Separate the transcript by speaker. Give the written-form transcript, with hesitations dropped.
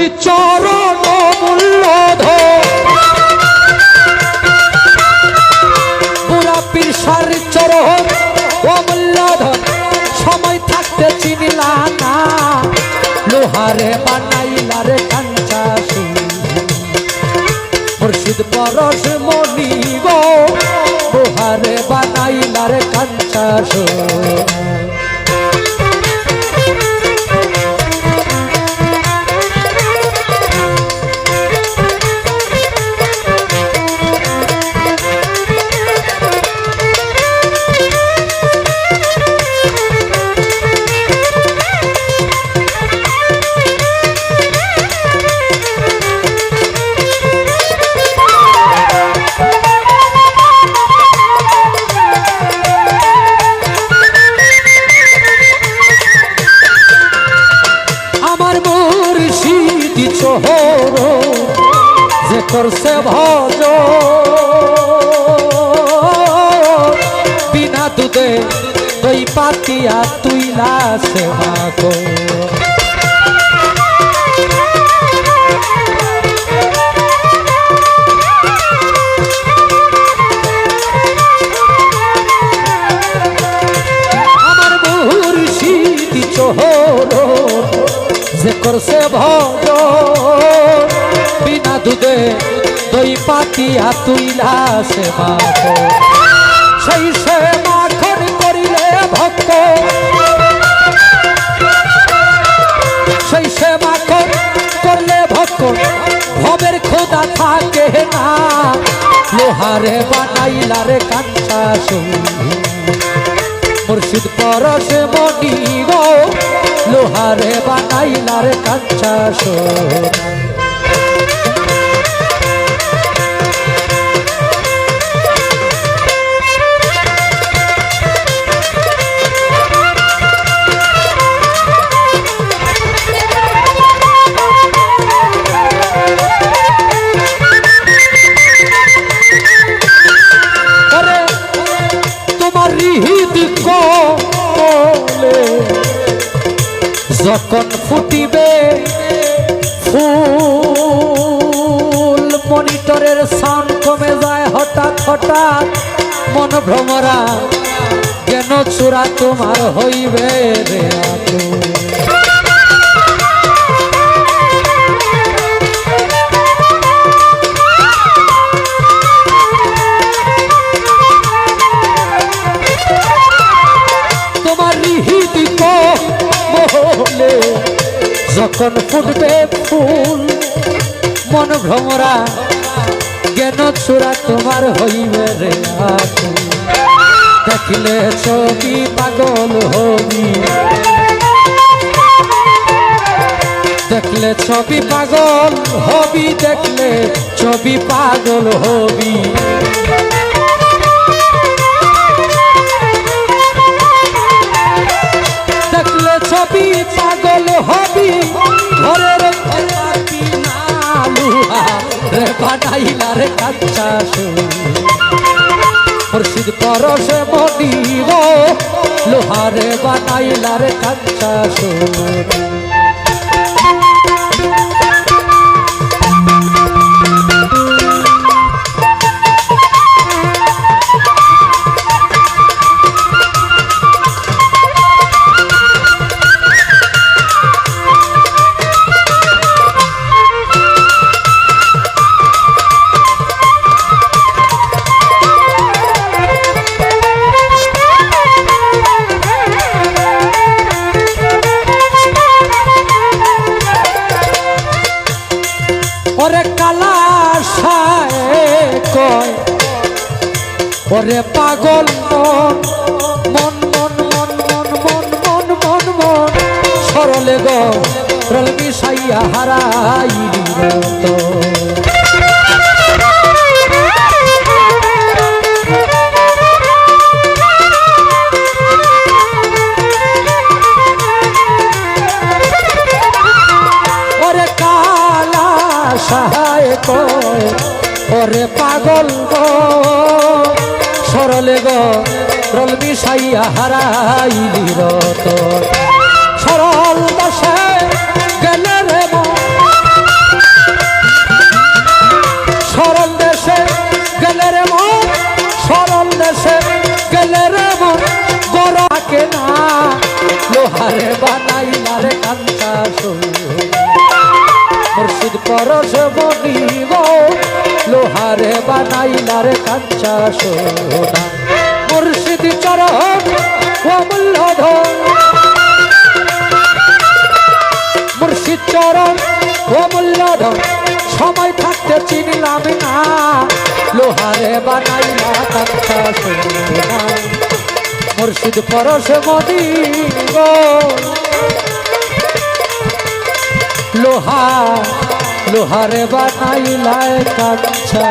Speaker 1: মুর্শিদ চরণ মূল্যধন পুরা পীরসার চরণ অমূল্যধন সময় থাকতে চিনিলা না লোহারে বানাইলা রে কাঞ্চা মুর্শিদ পরশ মনি গো লোহারে বানাইলা রে কাঞ্চা যে করছে ভজ বিনা দুধে দই পাতিয়া তুইলা সে মাগো আমার মুর্শিদ চোহর যে করছে ভজ বিনা দুধে দই পাতিয়া তুইলা সে মাখো সেই সে মাখন করিলে ভক্ত সেই সে মাখন করলে ভক্ত ভবের খোদা থাকে না লোহারে বানাইলা রে কাঞ্চা মুর্শিদ পরশ মনি গো লোহারে বানাইলা রে কাঞ্চা যখন ফুটিবে ফুল মনিটরের সাউন্ড কমে যায় হঠাৎ হঠাৎ মন ভ্রমরা কেন চূড়া তোমার হইবে রে যখন ফুটবে ফুল মন ভ্রমরা জ্ঞান চূড়া তোমার হইবে রে দেখলে ছবি পাগল হবি দেখলে ছবি পাগল হবি দেখলে ছবি পাগল হবি দেখলে ছবি পাগল হবি ঘরের রে বানাইলা রে কাঞ্চা মুর্শিদ পরশ মনি গো লোহারে বানাইলা রে কাঞ্চা ওরে কালা সায় কয় ওরে পাগল মন মন মন মন মন মন মন মন সরলে গো রল মিশাইয়া হারাইলি তো সাহায় কয় ওরে পাগল গো সরলে গো রল মিশাইয়া হারাইলি রত সরল দাসে গেলে রে মুর্শিদ পরশ মনি গো লোহারে বানাইলার কাঞ্চা সোনা মুর্শিদ চরণ অমূল্য ধন মুর্শিদ চরণ অমূল্য ধন সময় থাকতে চিনলাম না লোহারে বানাইলা কাঞ্চা সোনা মুর্শিদ পরশ মনি গো লোহারে বানাইলায় কাঞ্চা